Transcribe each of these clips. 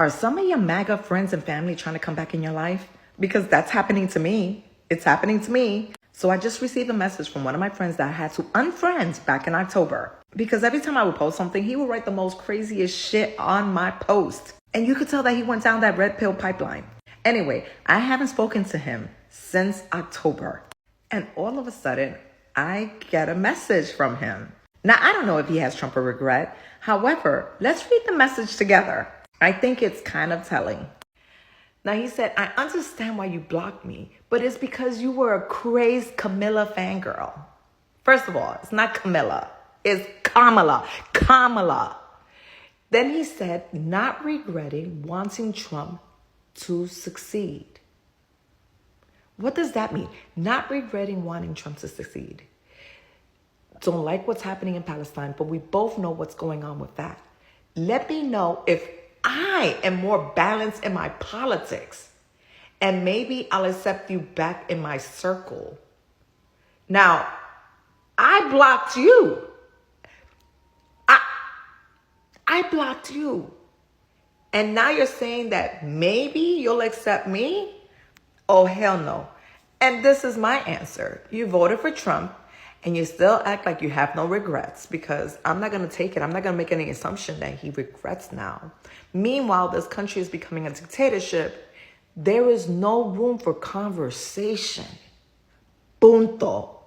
Are some of your MAGA friends and family trying to come back in your life? Because that's happening to me. It's happening to me. So I just received a message from one of my friends that I had to unfriend back in October. Because every time I would post something, he would write the most craziest shit on my post. And you could tell that he went down that red pill pipeline. Anyway, I haven't spoken to him since October. And all of a sudden, I get a message from him. Now, I don't know if he has Trump or regret. However, let's read the message together. I think it's kind of telling. Now, he said, I understand why you blocked me, but it's because you were a crazed Camilla fangirl. First of all, it's not Camilla. It's Kamala. Kamala. Then he said, not regretting wanting Trump to succeed. What does that mean? Not regretting wanting Trump to succeed. Don't like what's happening in Palestine, but we both know what's going on with that. Let me know if I am more balanced in my politics, and maybe I'll accept you back in my circle. Now, I blocked you. I blocked you. And now you're saying that maybe you'll accept me? Oh, hell no. And this is my answer. You voted for Trump and you still act like you have no regrets, because I'm not going to take it. I'm not going to make any assumption that he regrets now. Meanwhile, this country is becoming a dictatorship. There is no room for conversation. Punto.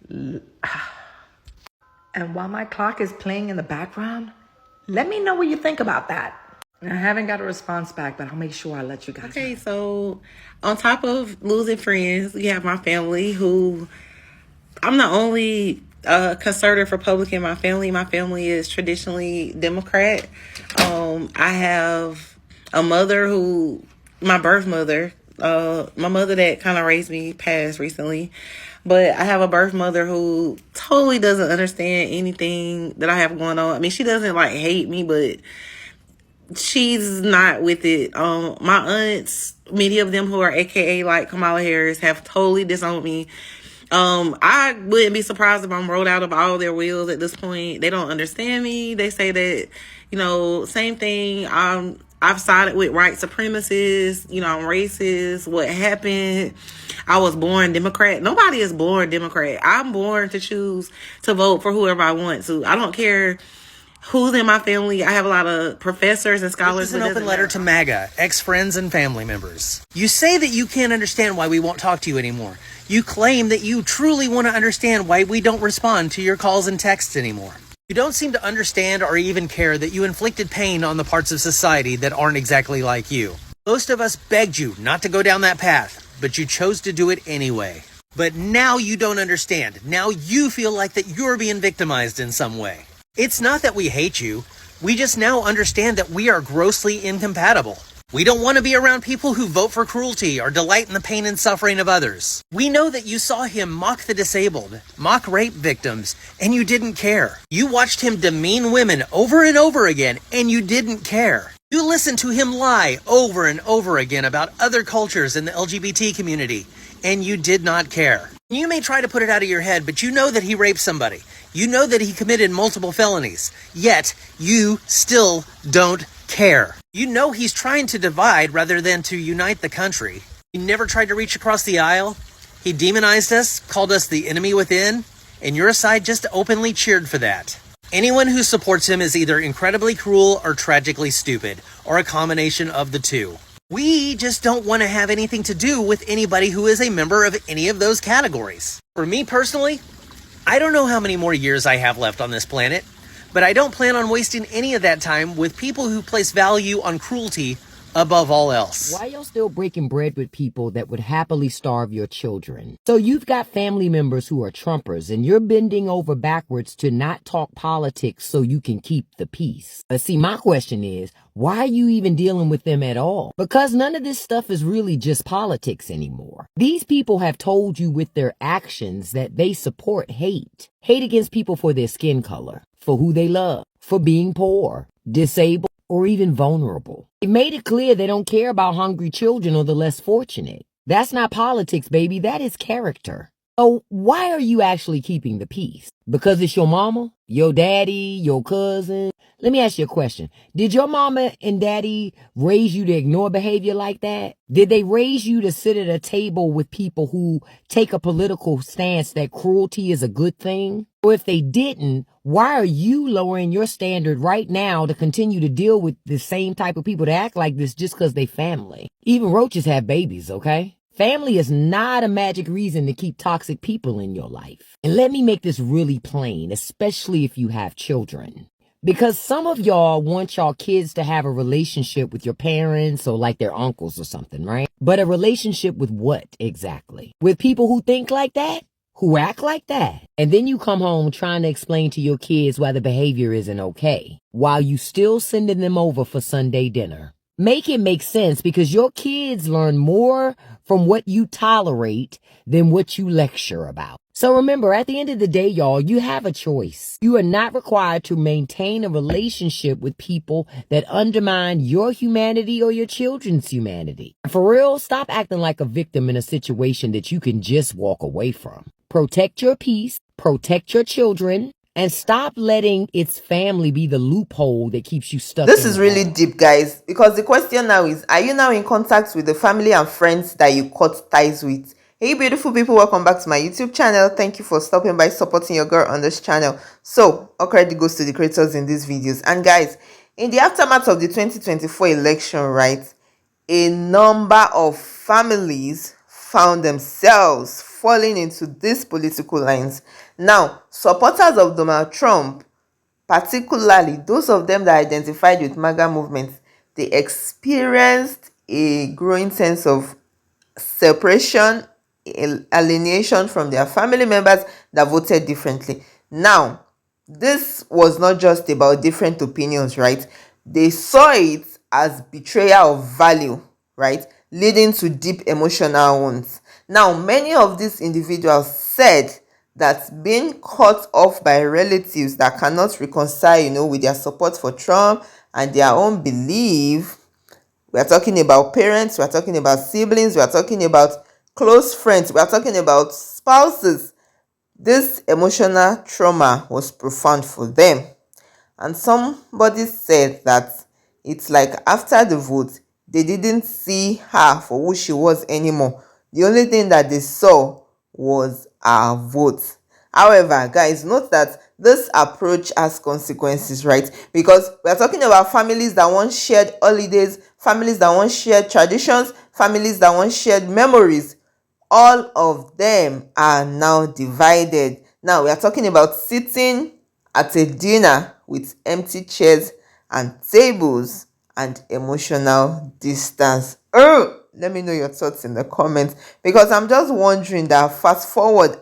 And while my clock is playing in the background, let me know what you think about that. I haven't got a response back, but I'll make sure I let you guys know. Okay, so on top of losing friends, we have my family, who I'm the only conservative Republican in my family. My family is traditionally Democrat. I have a mother who, my birth mother, my mother that kind of raised me passed recently. But I have a birth mother who totally doesn't understand anything that I have going on. I mean, she doesn't like hate me, but she's not with it. My aunts, many of them who are AKA like Kamala Harris, have totally disowned me. I wouldn't be surprised if I'm rolled out of all their wheels at this point. They don't understand me. They say that, same thing. I've sided with white supremacists. I'm racist. What happened? I was born Democrat. Nobody is born Democrat. I'm born to choose to vote for whoever I want to. I don't care who's in my family. I have a lot of professors and scholars. This is an open letter to MAGA, ex-friends and family members. You say that you can't understand why we won't talk to you anymore. You claim that you truly want to understand why we don't respond to your calls and texts anymore. You don't seem to understand or even care that you inflicted pain on the parts of society that aren't exactly like you. Most of us begged you not to go down that path, but you chose to do it anyway. But now you don't understand. Now you feel like that you're being victimized in some way. It's not that we hate you. We just now understand that we are grossly incompatible. We don't want to be around people who vote for cruelty or delight in the pain and suffering of others. We know that you saw him mock the disabled, mock rape victims, and you didn't care. You watched him demean women over and over again, and you didn't care. You listened to him lie over and over again about other cultures in the LGBT community, and you did not care. You may try to put it out of your head, but you know that he raped somebody. You know that he committed multiple felonies, yet you still don't care. You know he's trying to divide rather than to unite the country. He never tried to reach across the aisle. He demonized us, called us the enemy within, and your side just openly cheered for that. Anyone who supports him is either incredibly cruel or tragically stupid, or a combination of the two. We just don't want to have anything to do with anybody who is a member of any of those categories. For me personally, I don't know how many more years I have left on this planet, but I don't plan on wasting any of that time with people who place value on cruelty above all else. Why y'all still breaking bread with people that would happily starve your children? So you've got family members who are Trumpers, and you're bending over backwards to not talk politics so you can keep the peace. But see, my question is, why are you even dealing with them at all? Because none of this stuff is really just politics anymore. These people have told you with their actions that they support hate. Hate against people for their skin color, for who they love, for being poor, disabled, or even vulnerable. They made it clear they don't care about hungry children or the less fortunate. That's not politics, baby. That is character. So why are you actually keeping the peace? Because it's your mama, your daddy, your cousin, Let me ask you a question. Did your mama and daddy raise you to ignore behavior like that? Did they raise you to sit at a table with people who take a political stance that cruelty is a good thing? Or if they didn't, why are you lowering your standard right now to continue to deal with the same type of people that act like this just because they family? Even roaches have babies, okay? Family is not a magic reason to keep toxic people in your life. And let me make this really plain, especially if you have children. Because some of y'all want y'all kids to have a relationship with your parents or like their uncles or something, right? But a relationship with what exactly? With people who think like that? Who act like that? And then you come home trying to explain to your kids why the behavior isn't okay, while you still sending them over for Sunday dinner. Make it make sense, because your kids learn more from what you tolerate than what you lecture about. So remember, at the end of the day, y'all, you have a choice. You are not required to maintain a relationship with people that undermine your humanity or your children's humanity. For real, stop acting like a victim in a situation that you can just walk away from. Protect your peace, protect your children, and stop letting its family be the loophole that keeps you stuck. This is really deep, guys, because the question now is, are you now in contact with the family and friends that you cut ties with? Hey beautiful people, welcome back to my YouTube channel. Thank you for stopping by, supporting your girl on this channel. So all credit goes to the creators in these videos. And guys, in the aftermath of the 2024 election, right, a number of families found themselves falling into these political lines. Now, supporters of Donald Trump, particularly those of them that identified with MAGA movements, they experienced a growing sense of separation, alienation from their family members that voted differently. Now, this was not just about different opinions, right? They saw it as betrayal of value, right, leading to deep emotional wounds. Now, many of these individuals said that being cut off by relatives that cannot reconcile, with their support for Trump and their own belief. We are talking about parents, we are talking about siblings, we are talking about close friends, we are talking about spouses. This emotional trauma was profound for them. And somebody said that it's like after the vote, they didn't see her for who she was anymore. The only thing that they saw was her vote. However, guys, note that this approach has consequences, right? Because we are talking about families that once shared holidays, families that once shared traditions, families that once shared memories. All of them are now divided. Now, we are talking about sitting at a dinner with empty chairs and tables and emotional distance. Let me know your thoughts in the comments, because I'm just wondering that fast forward,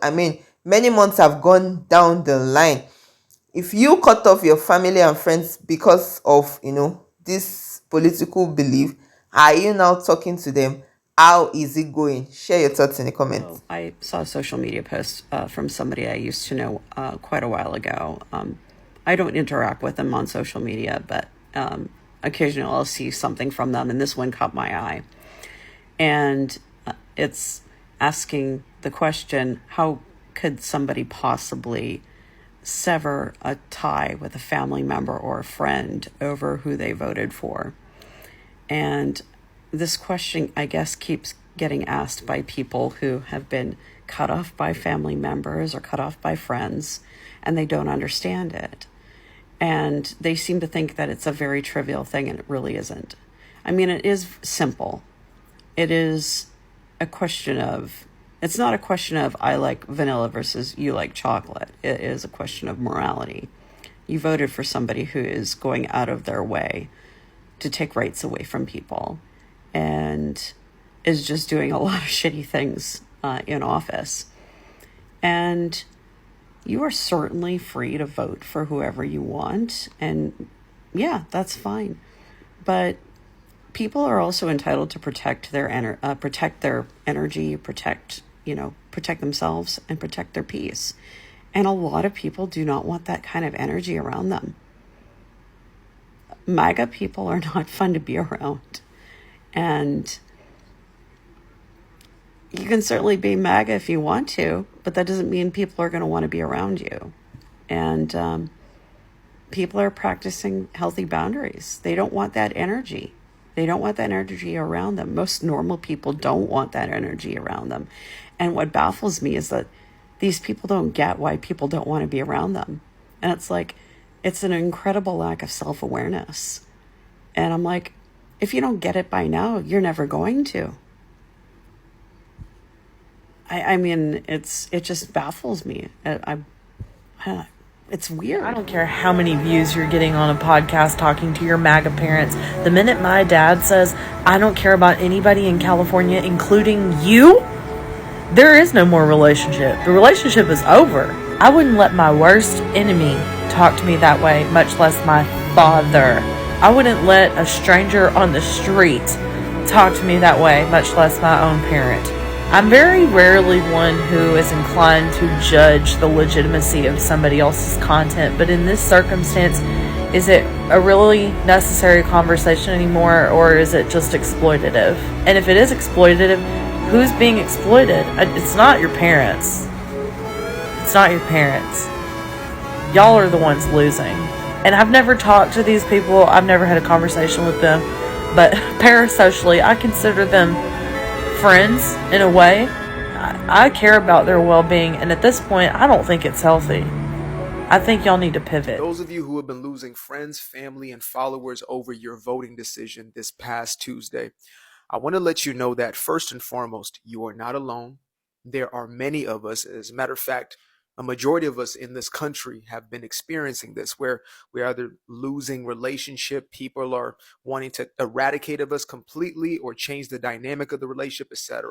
many months have gone down the line. If you cut off your family and friends because of, this political belief, are you now talking to them? How is it going? Share your thoughts in the comments. I saw a social media post from somebody I used to know quite a while ago. I don't interact with them on social media, but occasionally I'll see something from them, and this one caught my eye. And it's asking the question, how could somebody possibly sever a tie with a family member or a friend over who they voted for? And this question, I guess, keeps getting asked by people who have been cut off by family members or cut off by friends, and they don't understand it. And they seem to think that it's a very trivial thing, and it really isn't. It is simple. It is a question of, it's not a question of I like vanilla versus you like chocolate. It is a question of morality. You voted for somebody who is going out of their way to take rights away from people and is just doing a lot of shitty things in office. And you are certainly free to vote for whoever you want. And yeah, that's fine. But people are also entitled to protect their energy, protect themselves, and protect their peace. And a lot of people do not want that kind of energy around them. MAGA people are not fun to be around. And you can certainly be MAGA if you want to, but that doesn't mean people are going to want to be around you. And people are practicing healthy boundaries. They don't want that energy. They don't want that energy around them. Most normal people don't want that energy around them. And what baffles me is that these people don't get why people don't want to be around them. And it's like, it's an incredible lack of self-awareness. And I'm like, if you don't get it by now, you're never going to. I mean, it just baffles me. It's weird. I don't care how many views you're getting on a podcast talking to your MAGA parents. The minute my dad says, I don't care about anybody in California, including you, there is no more relationship. The relationship is over. I wouldn't let my worst enemy talk to me that way, much less my father. I wouldn't let a stranger on the street talk to me that way, much less my own parent. I'm very rarely one who is inclined to judge the legitimacy of somebody else's content, but in this circumstance, is it a really necessary conversation anymore, or is it just exploitative? And if it is exploitative, who's being exploited? It's not your parents. It's not your parents. Y'all are the ones losing. And I've never talked to these people. I've never had a conversation with them. But parasocially, I consider them friends in a way. I care about their well-being, and at this point, I don't think it's healthy. I think y'all need to pivot. Those of you who have been losing friends, family, and followers over your voting decision this past Tuesday, I want to let you know that first and foremost, you are not alone. There are many of us. As a matter of fact, a majority of us in this country have been experiencing this, where we're either losing relationship, people are wanting to eradicate of us completely or change the dynamic of the relationship, etc.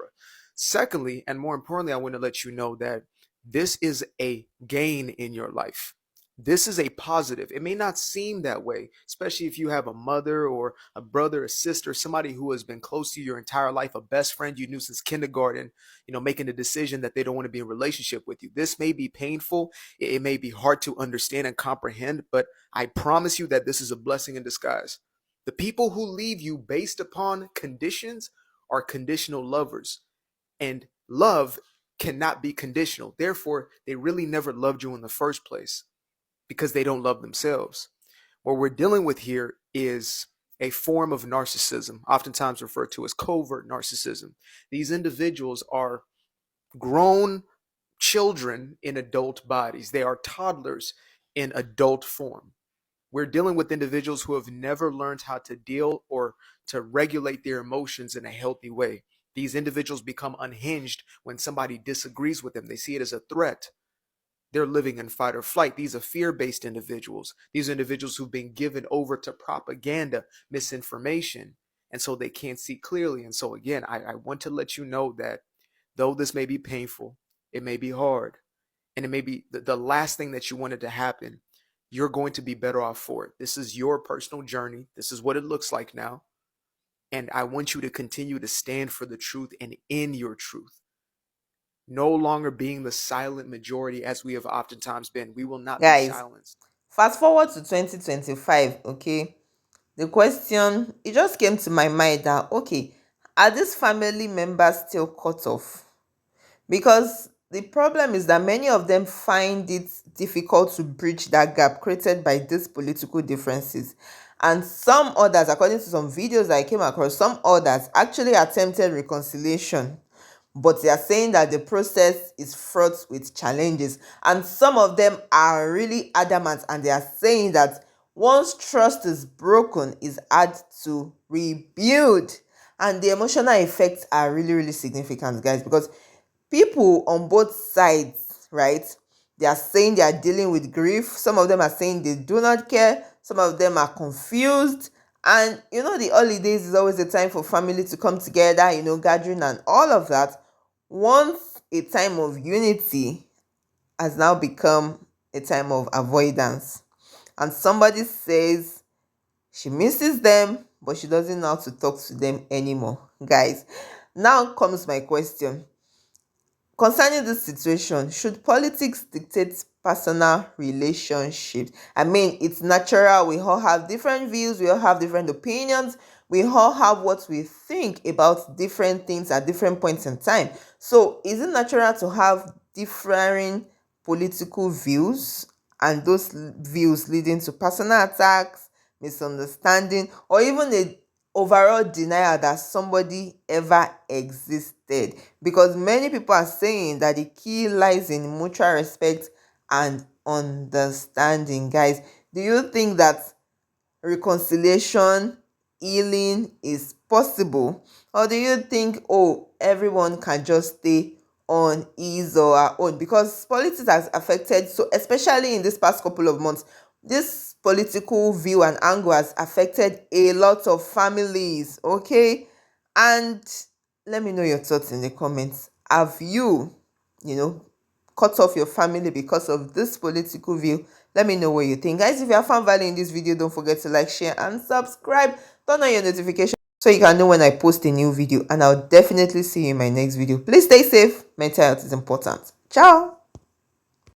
Secondly, and more importantly, I want to let you know that this is a gain in your life. This is a positive. It may not seem that way, especially if you have a mother or a brother, a sister, somebody who has been close to you your entire life, a best friend you knew since kindergarten, making a decision that they don't want to be in a relationship with you. This may be painful. It may be hard to understand and comprehend, but I promise you that this is a blessing in disguise. The people who leave you based upon conditions are conditional lovers, and love cannot be conditional. Therefore, they really never loved you in the first place, because they don't love themselves. What we're dealing with here is a form of narcissism, oftentimes referred to as covert narcissism. These individuals are grown children in adult bodies. They are toddlers in adult form. We're dealing with individuals who have never learned how to deal or to regulate their emotions in a healthy way. These individuals become unhinged when somebody disagrees with them. They see it as a threat. They're living in fight or flight. These are fear-based individuals. These are individuals who've been given over to propaganda, misinformation, and so they can't see clearly. And so again, I want to let you know that though this may be painful, it may be hard, and it may be the last thing that you wanted to happen, you're going to be better off for it. This is your personal journey. This is what it looks like now. And I want you to continue to stand for the truth and in your truth. No longer being the silent majority as we have oftentimes been. We will not be silenced. Fast forward to 2025, okay? The question, it just came to my mind that, okay, are these family members still cut off? Because the problem is that many of them find it difficult to bridge that gap created by these political differences. And some others, according to some videos that I came across, some others actually attempted reconciliation, but they are saying that the process is fraught with challenges. And some of them are really adamant, and they are saying that once trust is broken, it's hard to rebuild. And the emotional effects are really, really significant, guys, because people on both sides, right, they are saying they are dealing with grief. Some of them are saying they do not care. Some of them are confused. And the holidays is always a time for family to come together, gathering and all of that. Once a time of unity has now become a time of avoidance. And somebody says she misses them, but she doesn't know how to talk to them anymore. Guys, now comes my question. Concerning this situation, should politics dictate personal relationships? I mean, it's natural. We all have different views. We all have different opinions. We all have what we think about different things at different points in time. So is it natural to have differing political views and those views leading to personal attacks, misunderstanding, or even a overall denial that somebody ever existed. Because many people are saying that the key lies in mutual respect and understanding. Guys, do you think that reconciliation, healing is possible? Or do you think, oh, everyone can just stay on his or her own? Because politics has affected, so especially in this past couple of months, this political view and angle has affected a lot of families, okay? And let me know your thoughts in the comments. Have you cut off your family because of this political view? Let me know what you think. Guys, if you have found value in this video, don't forget to like, share, and subscribe. Turn on your notification so you can know when I post a new video. And I'll definitely see you in my next video. Please stay safe. Mental health is important. Ciao.